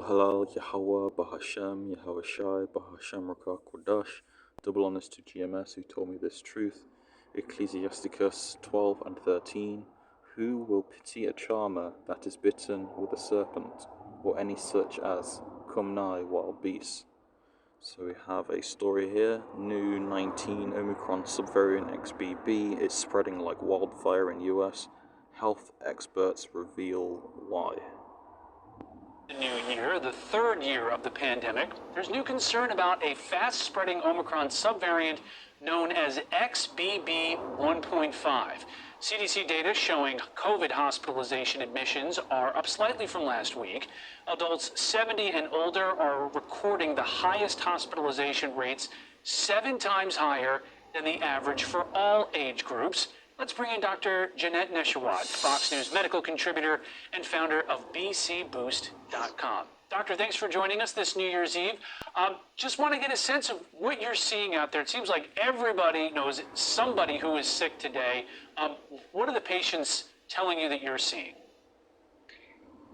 Halal, YAHAWAH, BAHASHAM, YAHAWASHI, BAHASHAM, RAWCHAA, QADASH. Double honors to GMS who told me this truth. Ecclesiasticus 12 and 13. Who will pity a charmer that is bitten with a serpent, or any such as come nigh wild beasts? So we have a story here. New 19 Omicron subvariant XBB is spreading like wildfire in US. Health experts reveal why. The new year, the third year of the pandemic, there's new concern about a fast-spreading Omicron subvariant known as XBB 1.5. CDC data showing COVID hospitalization admissions are up slightly from last week. Adults 70 and older are recording the highest hospitalization rates, 7 times higher than the average for all age groups. Let's bring in Dr. Jeanette Neshawat, Fox News medical contributor and founder of bcboost.com. Doctor, thanks for joining us this New Year's Eve. Just want to get a sense of what you're seeing out there. It seems like everybody knows somebody who is sick today. What are the patients telling you that you're seeing?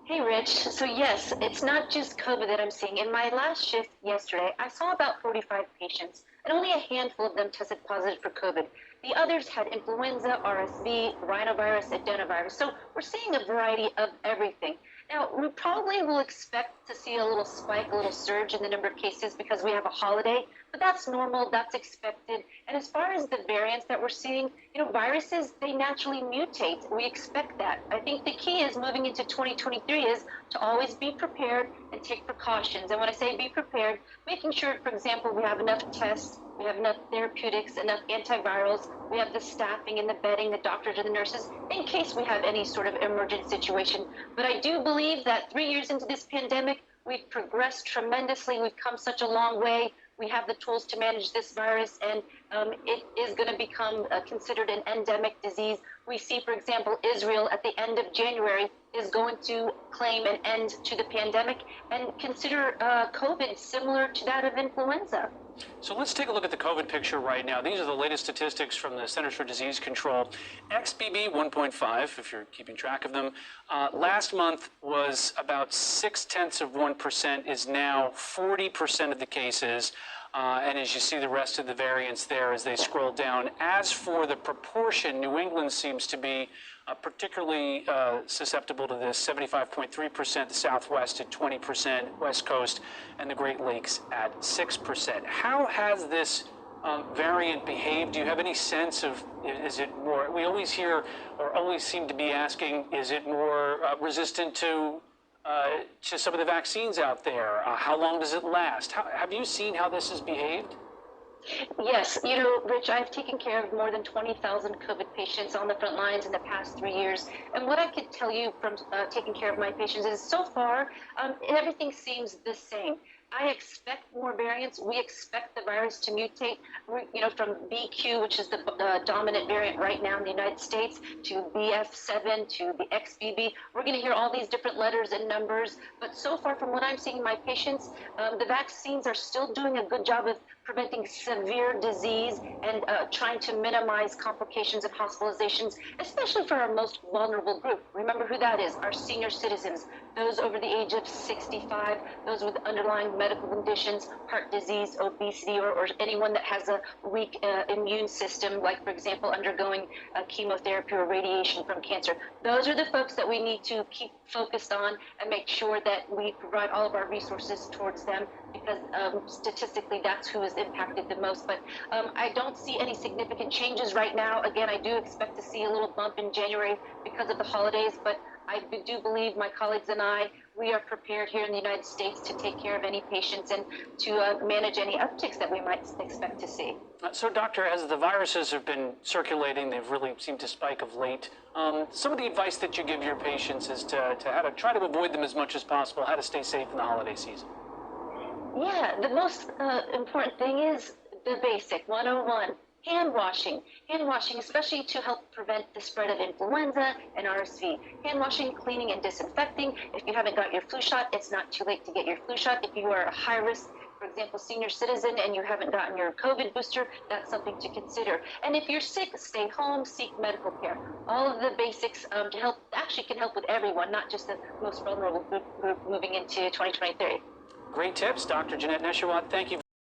Hey, Rich. So yes, it's not just COVID that I'm seeing. In my last shift yesterday, I saw about 45 patients, and only a handful of them tested positive for COVID. The others had influenza, RSV, rhinovirus, adenovirus. So we're seeing a variety of everything. Now, we probably will expect to see a little spike, a little surge in the number of cases because we have a holiday, but that's normal, that's expected. And as far as the variants that we're seeing, viruses, they naturally mutate. We expect that. I think the key is moving into 2023 is to always be prepared and take precautions. And when I say be prepared, making sure, for example, we have enough tests, we have enough therapeutics, enough antivirals, we have the staffing and the bedding, the doctors and the nurses, in case we have any sort of emergent situation. But I do believe that 3 years into this pandemic, we've progressed tremendously. We've come such a long way. We have the tools to manage this virus, and it is going to become considered an endemic disease. We see, for example, Israel at the end of January is going to claim an end to the pandemic and consider COVID similar to that of influenza. So let's take a look at the COVID picture right now. These are the latest statistics from the Centers for Disease Control. XBB 1.5, if you're keeping track of them, last month was about 0.6%, is now 40% of the cases. And as you see the rest of the variants there as they scroll down. As for the proportion, New England seems to be particularly susceptible to this, 75.3%, the Southwest at 20%, West Coast, and the Great Lakes at 6%. How has this variant behaved? Do you have any sense of, is it more, we always hear or always seem to be asking, is it more resistant to some of the vaccines out there? How long does it last? Have you seen how this has behaved? Yes, Rich, I've taken care of more than 20,000 COVID patients on the front lines in the past 3 years. And what I could tell you from taking care of my patients is so far, everything seems the same. I expect more variants. We expect the virus to mutate, from BQ, which is the dominant variant right now in the United States, to BF7, to the XBB. We're going to hear all these different letters and numbers. But so far, from what I'm seeing in my patients, the vaccines are still doing a good job of preventing severe disease and trying to minimize complications and hospitalizations, especially for our most vulnerable group. Remember who that is, our senior citizens, those over the age of 65, those with underlying medical conditions, heart disease, obesity, or anyone that has a weak immune system, like, for example, undergoing chemotherapy or radiation from cancer. Those are the folks that we need to keep focused on and make sure that we provide all of our resources towards them, because statistically that's who is impacted the most. But I don't see any significant changes right now. Again, I do expect to see a little bump in January because of the holidays, but I do believe my colleagues and we are prepared here in the United States to take care of any patients and to manage any upticks that we might expect to see. So, Doctor, as the viruses have been circulating, they've really seemed to spike of late. Some of the advice that you give your patients is to how to try to avoid them as much as possible, how to stay safe in the holiday season. Yeah, the most important thing is the basic 101. Hand washing, especially to help prevent the spread of influenza and RSV. Hand washing, cleaning, and disinfecting. If you haven't got your flu shot, it's not too late to get your flu shot. If you are a high risk for example, senior citizen and you haven't gotten your COVID booster, that's something to consider. And if you're sick, stay home, seek medical care. All of the basics to help actually can help with everyone, not just the most vulnerable group moving into 2023. Great tips, Dr. Jeanette Neshawat. Thank you.